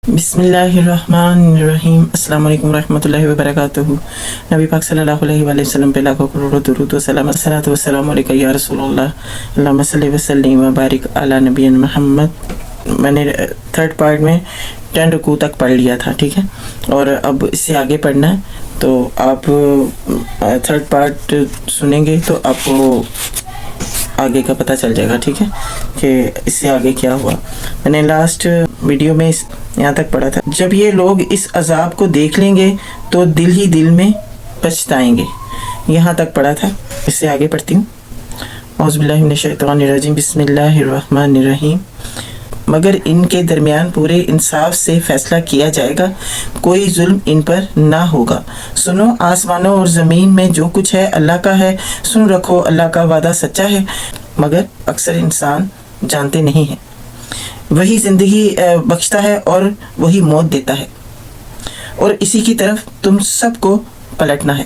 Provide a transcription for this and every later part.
بسم اللہ الرحمن الرحیم۔ السلام علیکم ورحمۃ اللہ وبرکاتہ۔ نبی پاک صلی اللہ علیہ وآلہ وسلم پہ لاکھوں کروڑوں درود و سلام۔ الصلاۃ والسلام علیک یا رسول اللہ، اللہم صلی وسلم وبارک علی نبی محمد۔ میں نے تھرڈ پارٹ میں 10 رکوع تک پڑھ لیا تھا، ٹھیک ہے، اور اب اس سے آگے پڑھنا ہے، تو آپ تھرڈ پارٹ سنیں گے تو آپ کو آگے کا پتہ چل جائے گا، ٹھیک ہے، کہ اس سے آگے کیا ہوا۔ میں نے لاسٹ ویڈیو میں یہاں تک پڑھا تھا، جب یہ لوگ اس عذاب کو دیکھ لیں گے تو دل ہی دل میں پچھتائیں گے، یہاں تک پڑھا تھا۔ اس سے آگے پڑھتی ہوں۔ اعوذ باللہ من الشیطان الرجیم، بسم اللہ الرحمن الرحیم۔ مگر ان کے درمیان پورے انصاف سے فیصلہ کیا جائے گا، کوئی ظلم ان پر نہ ہوگا۔ سنو، آسمانوں اور زمین میں جو کچھ ہے اللہ کا ہے، سن رکھو، اللہ کا وعدہ سچا ہے، مگر اکثر انسان جانتے نہیں ہیں۔ وہی زندگی بخشتا ہے اور وہی موت دیتا ہے، اور اسی کی طرف تم سب کو پلٹنا ہے۔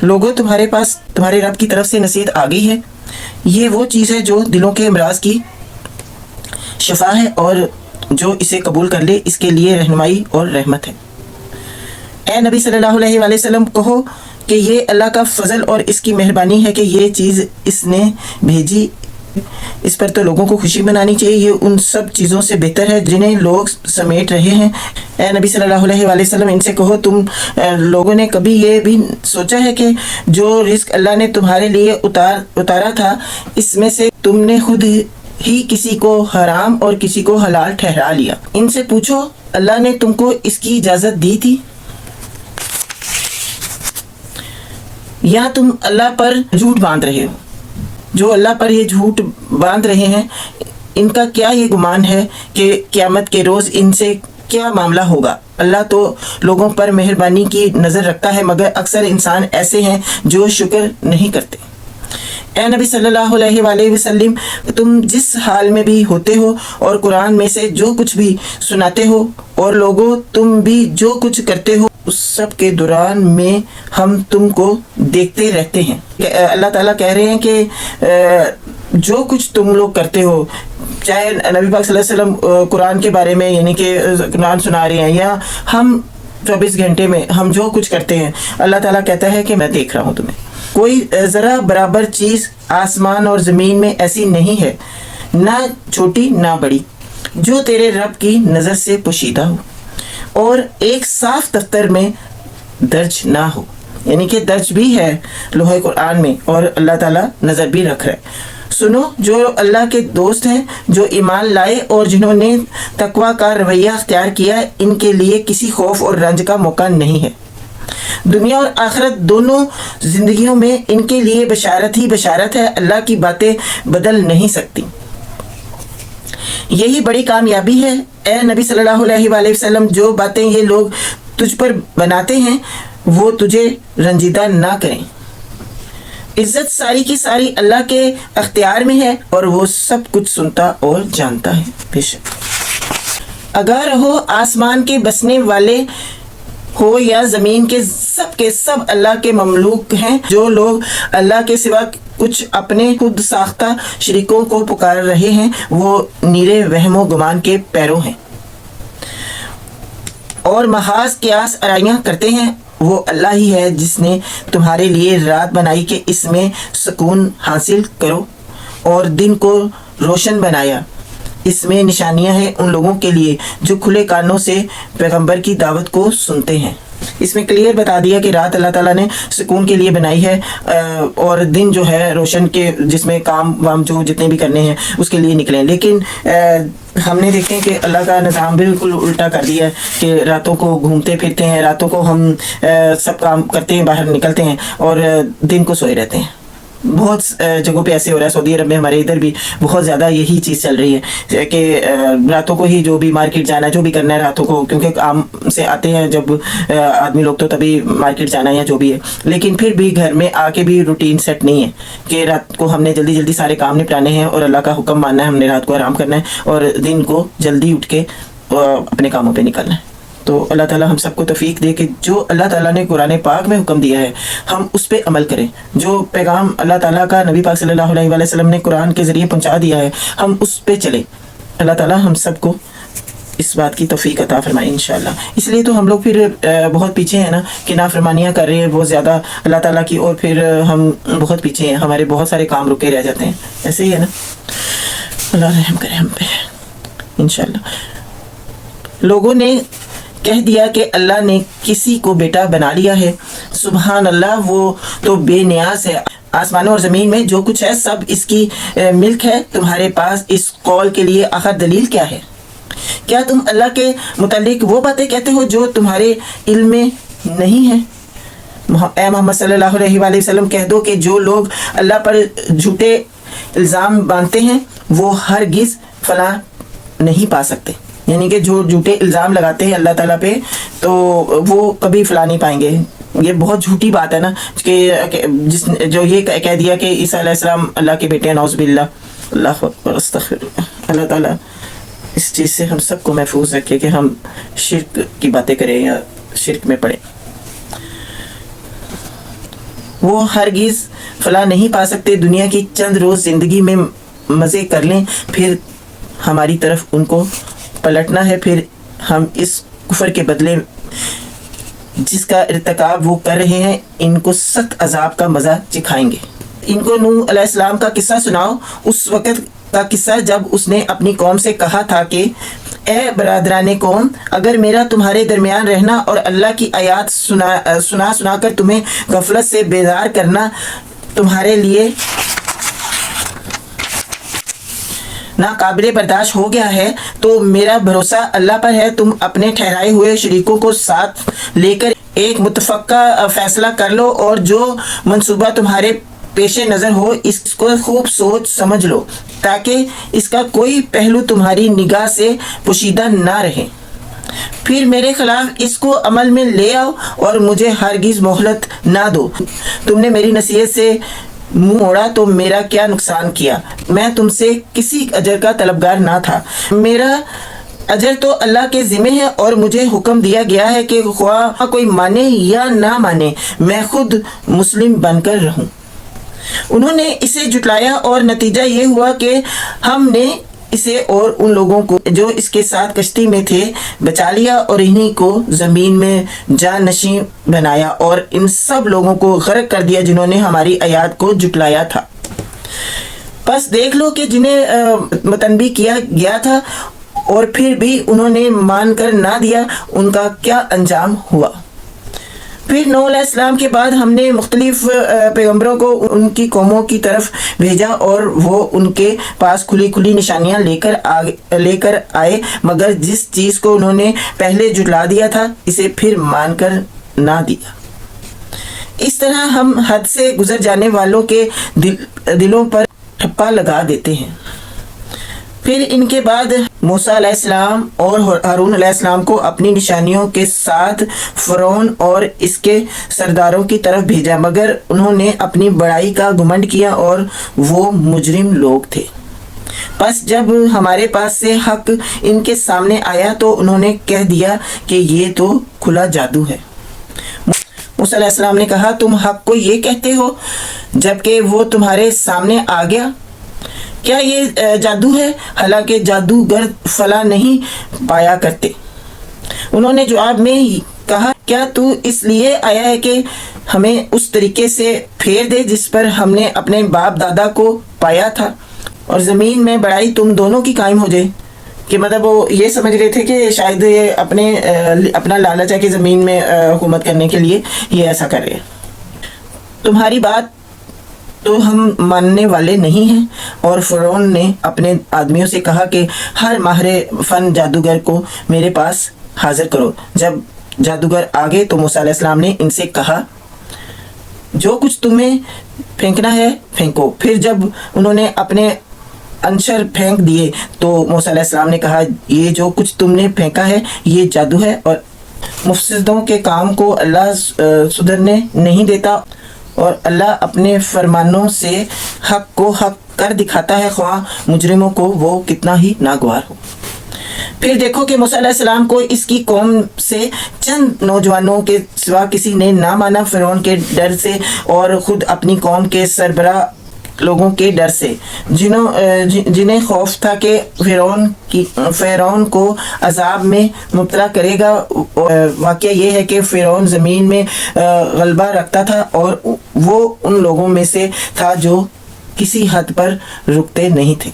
لوگوں، تمہارے پاس تمہارے رب کی طرف سے نصیحت آ گئی ہے، یہ وہ چیز ہے جو دلوں کے امراض کی شفا ہے، اور جو اسے قبول کر لے اس کے لیے رہنمائی اور رحمت ہے۔ اے نبی صلی اللہ علیہ وآلہ وسلم، کہو کہ یہ اللہ کا فضل اور اس کی مہربانی ہے کہ یہ چیز اس نے بھیجی، اس پر تو لوگوں کو خوشی منانی چاہیے، یہ ان سب چیزوں سے بہتر ہے جنہیں لوگ سمیٹ رہے ہیں۔ اے نبی صلی اللہ علیہ وآلہ وسلم، ان سے کہو، تم لوگوں نے کبھی یہ بھی سوچا ہے کہ جو رزق اللہ نے تمہارے لیے اتارا تھا، اس میں سے تم نے خود ہی کسی کو حرام اور کسی کو حلال ٹھہرا لیا؟ ان سے پوچھو، اللہ نے تم کو اس کی اجازت دی تھی، یا تم اللہ پر جھوٹ باندھ رہے ہو؟ جو اللہ پر یہ جھوٹ باندھ رہے ہیں، ان کا کیا یہ گمان ہے کہ قیامت کے روز ان سے کیا معاملہ ہوگا؟ اللہ تو لوگوں پر مہربانی کی نظر رکھتا ہے، مگر اکثر انسان ایسے ہیں جو شکر نہیں کرتے۔ اے نبی صلی اللہ علیہ وآلہ وسلم، تم جس حال میں بھی ہوتے ہو اور قرآن میں سے جو کچھ بھی سناتے ہو، اور لوگوں تم بھی جو کچھ کرتے ہو، اس سب کے دوران میں ہم تم کو دیکھتے رہتے ہیں۔ اللہ تعالیٰ کہہ رہے ہیں کہ جو کچھ تم لوگ کرتے ہو، چاہے نبی پاک صلی اللہ علیہ وسلم قرآن کے بارے میں یعنی کہ قرآن سنا رہے ہیں، یا ہم 24 گھنٹے میں ہم جو کچھ کرتے ہیں، اللہ تعالیٰ کہتا ہے کہ میں دیکھ رہا ہوں تمہیں۔ کوئی ذرا برابر چیز آسمان اور زمین میں ایسی نہیں ہے، نہ چھوٹی نہ بڑی، جو تیرے رب کی نظر سے پوشیدہ ہو اور ایک صاف دفتر میں درج نہ ہو، یعنی کہ درج بھی ہے لوح قرآن میں، اور اللہ تعالیٰ نظر بھی رکھ رہا ہے۔ سنو، جو اللہ کے دوست ہیں، جو ایمان لائے اور جنہوں نے تقوی کا رویہ اختیار کیا، ان کے لیے کسی خوف اور رنج کا موقع نہیں ہے۔ دنیا اور آخرت دونوں زندگیوں میں ان کے لیے بشارت ہی بشارت ہے، اللہ کی باتیں بدل نہیں سکتی۔ یہی بڑی کامیابی ہے۔ اے نبی صلی اللہ علیہ وآلہ وسلم، جو باتیں یہ لوگ تجھ پر بناتے ہیں وہ تجھے رنجیدہ نہ کریں۔ عزت ساری کی ساری اللہ کے اختیار میں ہے، اور وہ سب کچھ سنتا اور جانتا ہے۔ بے شک آگاہ رہو، آسمان کے بسنے والے ہو یا زمین کے سب اللہ کے مملوک ہیں۔ جو لوگ اللہ کے سوا کچھ اپنے خود ساختہ شریکوں کو پکار رہے ہیں، وہ نیرے وہم و گمان کے پیرو ہیں، اور محاذ قیاس آرائیاں کرتے ہیں۔ وہ اللہ ہی ہے جس نے تمہارے لیے رات بنائی کہ اس میں سکون حاصل کرو، اور دن کو روشن بنایا۔ اس میں نشانیاں ہیں ان لوگوں کے لیے جو کھلے کانوں سے پیغمبر کی دعوت کو سنتے ہیں۔ اس میں کلیئر بتا دیا کہ رات اللہ تعالیٰ نے سکون کے لیے بنائی ہے، اور دن جو ہے روشن کے، جس میں کام وام جو جتنے بھی کرنے ہیں اس کے لیے نکلیں۔ لیکن ہم نے دیکھیں کہ اللہ کا نظام بالکل الٹا کر دیا ہے کہ راتوں کو گھومتے پھرتے ہیں، راتوں کو ہم سب کام کرتے ہیں، باہر نکلتے ہیں، اور دن کو سوئے رہتے ہیں۔ بہت جگہوں پہ ایسے ہو رہا ہے، سعودی عرب میں، ہمارے ادھر بھی بہت زیادہ یہی چیز چل رہی ہے کہ راتوں کو ہی جو بھی مارکیٹ جانا ہے، جو بھی کرنا ہے راتوں کو، کیونکہ کام سے آتے ہیں جب آدمی لوگ تو تبھی مارکیٹ جانا ہے یا جو بھی ہے، لیکن پھر بھی گھر میں آ کے بھی روٹین سیٹ نہیں ہے کہ رات کو ہم نے جلدی جلدی سارے کام نپٹانے ہیں اور اللہ کا حکم ماننا ہے، ہم نے رات کو آرام کرنا ہے اور دن کو جلدی اٹھ کے اپنے کاموں پہ نکلنا ہے۔ تو اللہ تعالیٰ ہم سب کو توفیق دے کہ جو اللہ تعالیٰ نے قرآن پاک میں حکم دیا ہے ہم اس پہ عمل کریں، جو پیغام اللہ تعالیٰ کا نبی پاک صلی اللہ علیہ وآلہ وسلم نے قرآن کے ذریعے پہنچا دیا ہے ہم اس پہ چلیں۔ اللہ تعالیٰ ہم سب کو اس بات کی توفیق عطا فرمائے انشاءاللہ۔ اس لیے تو ہم لوگ پھر بہت پیچھے ہیں نا کہ نافرمانیاں کر رہے ہیں بہت زیادہ اللہ تعالیٰ کی، اور پھر ہم بہت پیچھے ہیں، ہمارے بہت سارے کام رکے رہ جاتے ہیں، ایسے ہی ہے نا۔ اللہ رحم کرے ہم پہ انشاءاللہ۔ لوگوں نے کہہ دیا کہ اللہ نے کسی کو بیٹا بنا لیا ہے، سبحان اللہ، وہ تو بے نیاز ہے، آسمانوں اور زمین میں جو کچھ ہے سب اس کی ملک ہے، تمہارے پاس اس قول کے لیے آخر دلیل کیا ہے؟ کیا تم اللہ کے متعلق وہ باتیں کہتے ہو جو تمہارے علم میں نہیں ہیں؟ اے محمد صلی اللہ علیہ وآلہ وسلم کہہ دو کہ جو لوگ اللہ پر جھوٹے الزام باندھتے ہیں وہ ہرگز فلاح نہیں پا سکتے، یعنی کہ جو جھوٹے الزام لگاتے ہیں اللہ تعالیٰ پہ تو وہ کبھی فلاح نہیں پائیں گے۔ یہ بہت جھوٹی بات ہے نا کہ جو یہ کہہ دیا کہ عیسیٰ علیہ السلام اللہ کے بیٹے ہیں، نعوذ باللہ، اللہ اکبر، استغفر اللہ۔ اللہ تعالیٰ اس چیز سے ہم سب کو محفوظ رکھے کہ ہم شرک کی باتیں کریں یا شرک میں پڑیں۔ وہ ہرگز فلاح نہیں پا سکتے، دنیا کی چند روز زندگی میں مزے کر لیں، پھر ہماری طرف ان کو پلٹنا ہے، پھر ہم اس کفر کے بدلے جس کا ارتکاب وہ کر رہے ہیں ان کو سخت عذاب کا مزہ چکھائیں گے۔ ان کو نوح علیہ السلام کا قصہ سناؤ، اس وقت کا قصہ جب اس نے اپنی قوم سے کہا تھا کہ اے برادران قوم، اگر میرا تمہارے درمیان رہنا اور اللہ کی آیات سنا کر تمہیں غفلت سے بیدار کرنا تمہارے لیے ناقابل برداشت ہو گیا ہے تو میرا بھروسہ اللہ پر ہے، تم اپنے ٹھہرائے ہوئے شریکوں کو ساتھ لے کر ایک متفقہ فیصلہ کر لو، اور جو منصوبہ تمہارے پیش نظر ہو اس کو خوب سوچ سمجھ لو تاکہ اس کا کوئی پہلو تمہاری نگاہ سے پوشیدہ نہ رہے، پھر میرے خلاف اس کو عمل میں لے آؤ اور مجھے ہرگز مہلت نہ دو۔ تم نے میری نصیحت سے منہ موڑا تو میرا کیا نقصان کیا، میں تم سے کسی اجر کا طلبگار نہ تھا، میرا اجر تو اللہ کے ذمہ ہے، اور مجھے حکم دیا گیا ہے کہ خواہ کوئی مانے یا نہ مانے میں خود مسلم بن کر رہوں۔ انہوں نے اسے جھٹلایا اور نتیجہ یہ ہوا کہ ہم نے اسے اور ان لوگوں کو جو اس کے ساتھ کشتی میں تھے بچا لیا، اور انہی کو زمین میں جان نشین بنایا اور ان سب لوگوں کو غرق کر دیا جنہوں نے ہماری آیات کو جھٹلایا تھا۔ بس دیکھ لو کہ جنہیں متنبی کیا گیا تھا اور پھر بھی انہوں نے مان کر نہ دیا، ان کا کیا انجام ہوا۔ پھر نوح علیہ السلام کے بعد ہم نے مختلف پیغمبروں کو ان کی قوموں کی طرف بھیجا، اور وہ ان کے پاس کھلی کھلی نشانیاں لے کر آئے، مگر جس چیز کو انہوں نے پہلے جھٹلا دیا تھا اسے پھر مان کر نہ دیا۔ اس طرح ہم حد سے گزر جانے والوں کے دلوں پر ٹھپا لگا دیتے ہیں۔ پھر ان کے بعد موسیٰ علیہ السلام اور ہارون علیہ السلام کو اپنی نشانیوں کے ساتھ فرعون اور اس کے سرداروں کی طرف بھیجا، مگر انہوں نے اپنی بڑائی کا گھمنڈ کیا اور وہ مجرم لوگ تھے۔ پس جب ہمارے پاس سے حق ان کے سامنے آیا تو انہوں نے کہہ دیا کہ یہ تو کھلا جادو ہے۔ موسیٰ علیہ السلام نے کہا تم حق کو یہ کہتے ہو جبکہ وہ تمہارے سامنے آ گیا، کیا یہ جادو ہے؟ حالانکہ جادوگر فلاح نہیں پایا کرتے۔ انہوں نے جواب میں کہا کیا تو اس لیے آیا ہے کہ ہمیں اس طریقے سے پھیر دے جس پر ہم نے اپنے باپ دادا کو پایا تھا، اور زمین میں بڑائی تم دونوں کی قائم ہو جائے؟ کہ مطلب وہ یہ سمجھ رہے تھے کہ شاید یہ اپنا لالچ ہے کہ زمین میں حکومت کرنے کے لیے یہ ایسا کر رہے ہیں۔ تمہاری بات تو ہم ماننے والے نہیں ہیں۔ اور فرعون نے اپنے آدمیوں سے کہا کہ ہر ماہر فن جادوگر کو میرے پاس حاضر کرو۔ جب جادوگر آگے تو موسیٰ علیہ السلام نے ان سے کہا جو کچھ تمہیں پھینکنا ہے پھینکو۔ پھر جب انہوں نے اپنے انشر پھینک دیے تو موسیٰ علیہ السلام نے کہا یہ جو کچھ تم نے پھینکا ہے یہ جادو ہے، اور مفسدوں کے کام کو اللہ سدھرنے نہیں دیتا، اور اللہ اپنے فرمانوں سے حق کو حق کر دکھاتا ہے خواہ مجرموں کو وہ کتنا ہی ناگوار ہو۔ پھر دیکھو کہ موسیٰ علیہ السلام کو اس کی قوم سے چند نوجوانوں کے سوا کسی نے نہ مانا۔ فرعون کے ڈر سے اور خود اپنی قوم کے سربراہ لوگوں کے ڈر سے جنہیں خوف تھا کہ فرعون کو عذاب میں مبتلا کرے گا۔ واقعہ یہ ہے کہ فرعون زمین میں غلبہ رکھتا تھا اور وہ ان لوگوں میں سے تھا جو کسی حد پر رکتے نہیں تھے۔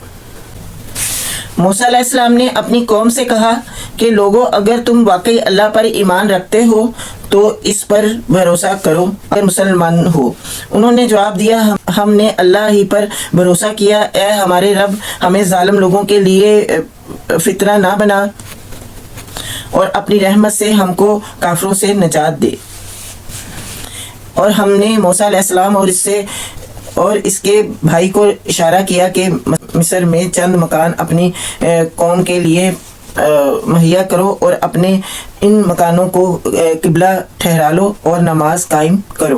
موسیٰ علیہ السلام نے اپنی قوم سے کہا کہ لوگو، اگر تم واقعی اللہ پر ایمان رکھتے ہو تو اس پر بھروسہ کرو اگر مسلمان ہو۔ انہوں نے جواب دیا، ہم نے اللہ ہی پر بھروسہ کیا، اے ہمارے رب، ہمیں ظالم لوگوں کے لیے فتنہ نہ بنا اور اپنی رحمت سے ہم کو کافروں سے نجات دے۔ اور ہم نے موسیٰ علیہ السلام اور اس کے بھائی کو اشارہ کیا کہ مصر میں چند مکان اپنی قوم کے لیے مہیا کرو اور اپنے ان مکانوں کو قبلہ ٹھہرا لو اور نماز قائم کرو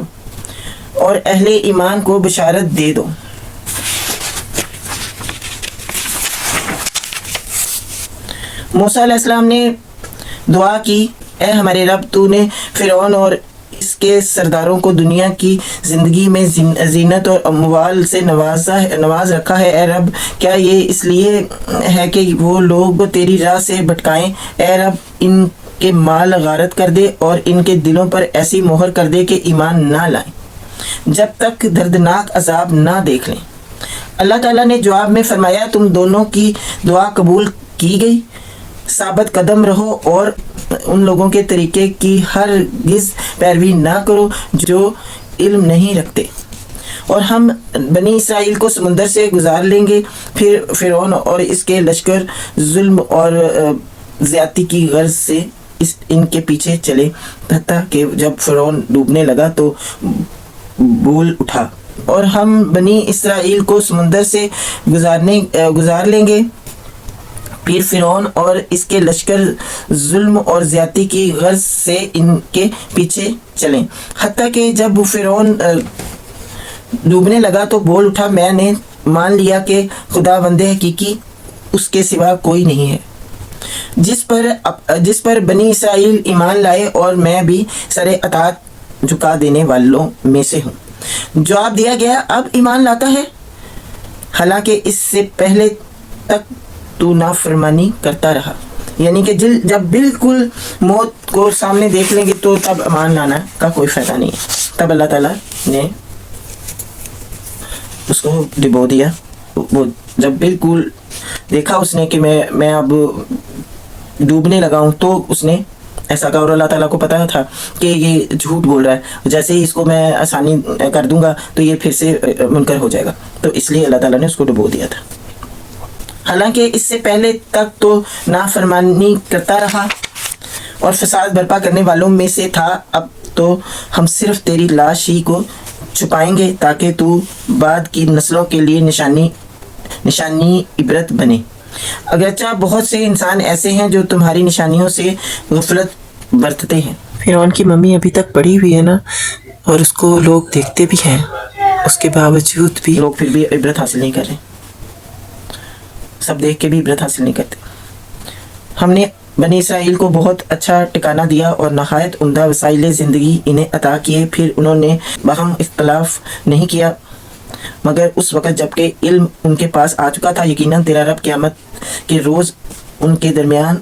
اور اہل ایمان کو بشارت دے دو۔ موسیٰ علیہ السلام نے دعا کی، اے ہمارے رب، تو نے فرعون اور اس کے سرداروں کو دنیا کی زندگی میں زینت اور اموال سے نواز رکھا ہے۔ اے رب، کیا یہ اس لیے ہے کہ وہ لوگ تیری راہ سے بھٹکائیں؟ اے رب، ان کے مال غارت کر دے اور ان کے دلوں پر ایسی مہر کر دے کہ ایمان نہ لائیں جب تک دردناک عذاب نہ دیکھ لیں۔ اللہ تعالیٰ نے جواب میں فرمایا، تم دونوں کی دعا قبول کی گئی، ثابت قدم رہو اور ان لوگوں کے طریقے کی ہرگز پیروی نہ کرو جو علم نہیں رکھتے، اور ہم بنی اسرائیل کو سمندر سے گزار لیں گے۔ پھر فرعون اور اس کے لشکر ظلم اور زیادتی کی غرض سے ان کے پیچھے چلے، حتیٰ کہ جب فرعون ڈوبنے لگا تو بول اٹھا، اور ہم بنی اسرائیل کو سمندر سے گزار لیں گے۔ پھر فرعون اور اس کے لشکر ظلم اور زیادتی کی غرض سے ان کے پیچھے چلیں، حتیٰ کہ جب فرعون ڈوبنے لگا تو بول اٹھا، میں نے مان لیا کہ خدا بند حقیقی اس کے سوا کوئی نہیں ہے جس پر بنی اسرائیل ایمان لائے، اور میں بھی سر اطاعت جھکا دینے والوں میں سے ہوں۔ جواب دیا گیا، اب ایمان لاتا ہے، حالانکہ اس سے پہلے تک تو نافرمانی کرتا رہا۔ یعنی کہ جب بالکل موت کو سامنے دیکھ لیں گے تو تب ایمان لانا کا کوئی فائدہ نہیں ہے۔ تب اللہ تعالیٰ نے اس کو ڈبو دیا۔ وہ جب بالکل دیکھا اس نے کہ میں اب ڈوبنے لگا ہوں تو اس نے ایسا کہا، اور اللہ تعالیٰ کو پتا تھا کہ یہ جھوٹ بول رہا ہے، جیسے ہی اس کو میں آسانی کر دوں گا تو یہ پھر سے منکر ہو جائے گا، تو اس لیے اللہ تعالیٰ نے اس کو ڈبو دیا تھا۔ حالانکہ اس سے پہلے تک تو نافرمانی کرتا رہا اور فساد برپا کرنے والوں میں سے تھا، اب تو ہم صرف تیری لاش ہی کو چھپائیں گے تاکہ تو بعد کی نسلوں کے لیے نشانی عبرت بنے۔ اگرچہ بہت سے انسان ایسے ہیں جو تمہاری نشانیوں سے غفلت برتتے ہیں۔ فرعون کی ممی ابھی تک پڑی ہوئی ہے نا، اور اس کو لوگ دیکھتے بھی ہیں، اس کے باوجود بھی لوگ پھر بھی عبرت حاصل نہیں کر رہے، سب دیکھ کے بھی عبرت حاصل نہیں کرتے۔ ہم نے بنی اسرائیل کو بہت اچھا ٹھکانہ دیا اور نہایت عمدہ وسائل زندگی انہیں عطا کیے، پھر انہوں نے باہم اختلاف نہیں کیا مگر اس وقت جب کہ علم ان کے پاس آ چکا تھا۔ یقیناً تیرا رب قیامت کے روز ان کے درمیان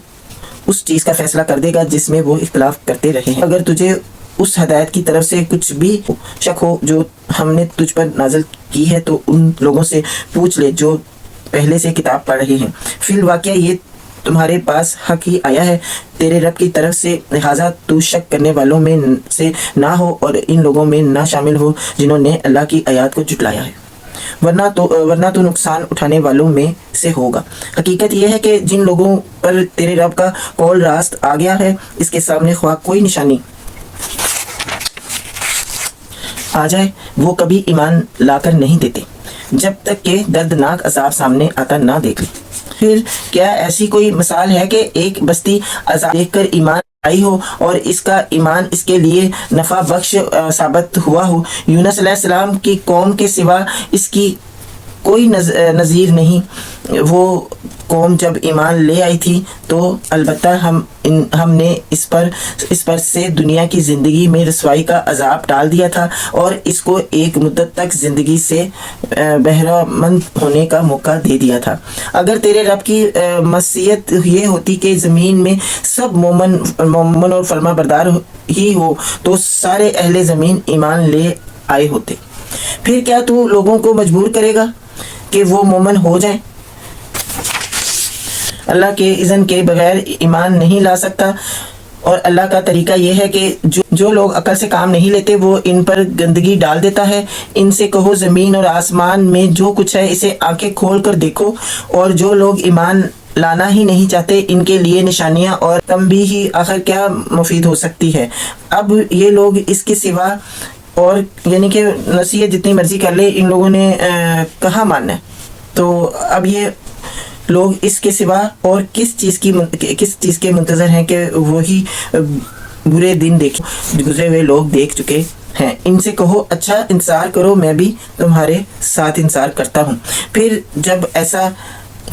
اس چیز کا فیصلہ کر دے گا جس میں وہ اختلاف کرتے رہے ہیں۔ اگر تجھے اس ہدایت کی طرف سے کچھ بھی شک ہو جو ہم نے تجھ پر نازل کی ہے تو ان لوگوں سے پوچھ لے جو پہلے سے کتاب پڑھ رہے ہیں۔ فی الواقعہ یہ تمہارے پاس حق ہی آیا ہے تیرے رب کی طرف سے، لہٰذا تو شک کرنے والوں میں سے نہ ہو اور ان لوگوں میں نہ شامل ہو جنہوں نے اللہ کی آیات کو جھٹلایا ہے، ورنہ تو نقصان اٹھانے والوں میں سے ہوگا۔ حقیقت یہ ہے کہ جن لوگوں پر تیرے رب کا قول راست آ گیا ہے، اس کے سامنے خواہ کوئی نشانی آ جائے، وہ کبھی ایمان لا کر نہیں دیتے جب تک کہ دردناک عذاب سامنے آتا نہ دیکھ لیں۔ پھر کیا ایسی کوئی مثال ہے کہ ایک بستی عذاب دیکھ کر ایمان آئی ہو اور اس کا ایمان اس کے لیے نفع بخش ثابت ہوا ہو؟ یونس علیہ السلام کی قوم کے سوا اس کی کوئی نظیر نہیں۔ وہ قوم جب ایمان لے آئی تھی تو البتہ ہم نے اس پر سے دنیا کی زندگی میں رسوائی کا عذاب ٹال دیا تھا اور اس کو ایک مدت تک زندگی سے بہرہ مند ہونے کا موقع دے دیا تھا۔ اگر تیرے رب کی مشیت یہ ہوتی کہ زمین میں سب مومن اور فرما بردار ہی ہو تو سارے اہل زمین ایمان لے آئے ہوتے۔ پھر کیا تو لوگوں کو مجبور کرے گا کہ وہ مومن ہو جائیں؟ اللہ کے اذن کے بغیر ایمان نہیں لا سکتا، اور اللہ کا طریقہ یہ ہے کہ جو لوگ عقل سے کام نہیں لیتے وہ ان پر گندگی ڈال دیتا ہے۔ ان سے کہو زمین اور آسمان میں جو کچھ ہے اسے آنکھیں کھول کر دیکھو، اور جو لوگ ایمان لانا ہی نہیں چاہتے ان کے لیے نشانیاں اور تنبیہ ہی آخر کیا مفید ہو سکتی ہے۔ اب یہ لوگ اس کے سوا اور یعنی کہ نصیحت جتنی مرضی کر لے ان لوگوں نے کہاں ماننا ہے؟ تو اب یہ لوگ اس کے سوا اور کس چیز کے منتظر ہیں کہ وہی برے دن گزرے ہوئے لوگ دیکھ چکے ہیں۔ ان سے کہو اچھا انتظار کرو، میں بھی تمہارے ساتھ انتظار کرتا ہوں۔ پھر جب ایسا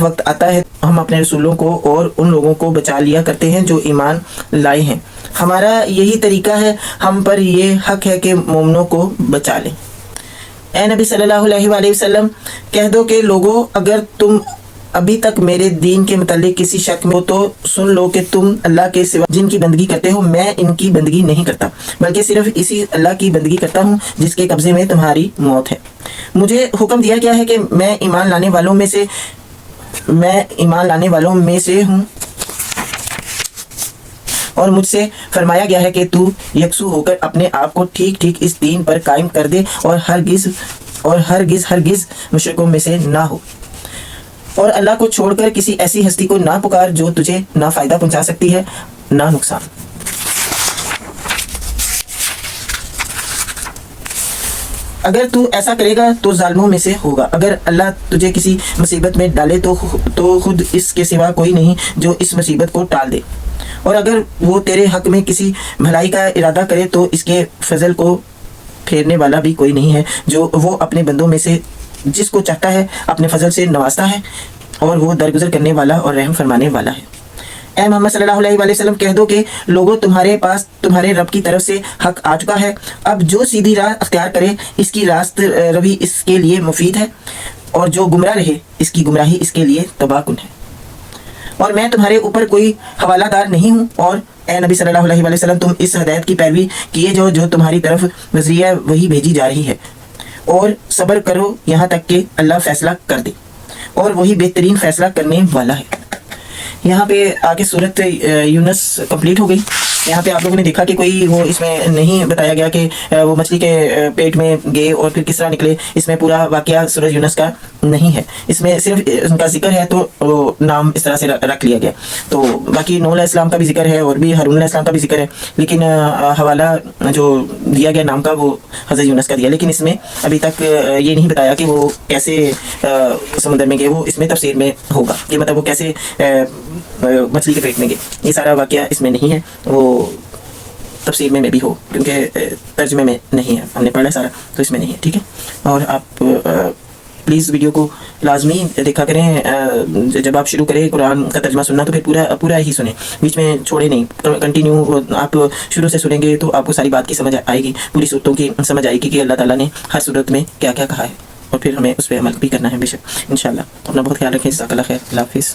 وقت آتا ہے ہم اپنے رسولوں کو اور ان لوگوں کو بچا لیا کرتے ہیں جو ایمان لائے ہیں۔ ہمارا یہی طریقہ ہے، ہم پر یہ حق ہے کہ مومنوں کو بچا لیں۔ اے نبی صلی اللہ علیہ وآلہ وسلم، کہہ دو کہ لوگو اگر تم ابھی تک میرے دین کے متعلق کسی شک میں ہو تو سن لو کہ تم اللہ کے سوا جن کی بندگی کرتے ہو میں ان کی بندگی نہیں کرتا، بلکہ صرف اسی اللہ کی بندگی کرتا ہوں جس کے قبضے میں تمہاری موت ہے۔ مجھے حکم دیا گیا ہے کہ میں ایمان لانے والوں میں سے ہوں، اور مجھ سے فرمایا گیا ہے کہ تو یکسو ہو کر اپنے آپ کو ٹھیک اس دین پر قائم کر دے اور ہرگز مشرکوں میں سے نہ ہو، اور اللہ کو چھوڑ کر کسی ایسی ہستی کو نہ پکار جو تجھے نہ فائدہ پہنچا سکتی ہے نہ نقصان۔ اگر تو ایسا کرے گا تو ظالموں میں سے ہوگا۔ اگر اللہ تجھے کسی مصیبت میں ڈالے تو خود اس کے سوا کوئی نہیں جو اس مصیبت کو ٹال دے، اور اگر وہ تیرے حق میں کسی بھلائی کا ارادہ کرے تو اس کے فضل کو پھیرنے والا بھی کوئی نہیں ہے، جو وہ اپنے بندوں میں سے جس کو چاہتا ہے اپنے فضل سے نوازتا ہے، اور وہ درگزر کرنے والا اور رحم فرمانے والا ہے۔ اے محمد صلی اللہ علیہ وآلہ وسلم، کہہ دو کہ لوگوں تمہارے پاس تمہارے رب کی طرف سے حق آ چکا ہے، اب جو سیدھی راہ اختیار کرے اس کی راست روی اس کے لیے مفید ہے، اور جو گمراہ رہے اس کی گمراہی اس کے لیے تباہ کن ہے۔ اور میں تمہارے اوپر کوئی حوالہ دار نہیں ہوں، اور اے نبی صلی اللہ علیہ وآلہ وسلم تم اس ہدایت کی پیروی کیے جو تمہاری طرف وزریہ وہی بھیجی جا رہی ہے، اور صبر کرو یہاں تک کہ اللہ فیصلہ کر دے، اور وہی بہترین فیصلہ کرنے والا ہے۔ یہاں پہ آگے سورت یونس کمپلیٹ ہو گئی۔ یہاں پہ آپ لوگوں نے دیکھا کہ کوئی وہ اس میں نہیں بتایا گیا کہ وہ مچھلی کے پیٹ میں گئے اور پھر کس طرح نکلے، اس میں پورا واقعہ سورت یونس کا نہیں ہے، اس میں صرف ان کا ذکر ہے تو وہ نام اس طرح سے رکھ لیا گیا۔ تو باقی نوح علیہ السلام کا بھی ذکر ہے اور بھی ہارون علیہ السلام کا بھی ذکر ہے، لیکن حوالہ جو دیا گیا نام کا وہ حضرت یونس کا دیا، لیکن اس میں ابھی تک یہ نہیں بتایا کہ وہ کیسے سمندر میں گئے، وہ اس میں تفسیر میں ہوگا کہ مطلب وہ کیسے مچھلی کے پیٹ میں گئے، یہ سارا واقعہ اس میں نہیں ہے، وہ تفسیر میں بھی ہو کیونکہ ترجمے میں نہیں ہے، ہم نے پڑھا سارا تو اس میں نہیں ہے، ٹھیک ہے۔ اور آپ پلیز ویڈیو کو لازمی دیکھا کریں، جب آپ شروع کریں قرآن کا ترجمہ سننا تو پھر پورا ہی سنیں، بیچ میں چھوڑے نہیں، کنٹینیو آپ شروع سے سنیں گے تو آپ کو ساری بات کی سمجھ آئے گی، پوری صورتوں کی سمجھ آئے گی کہ اللہ تعالیٰ نے ہر صورت میں کیا کیا کہا ہے، اور پھر ہمیں اس پہ عمل بھی کرنا ہے بے شک انشاءاللہ۔ اپنا بہت خیال رکھیں، جزاک اللہ خیر، اللہ حافظ۔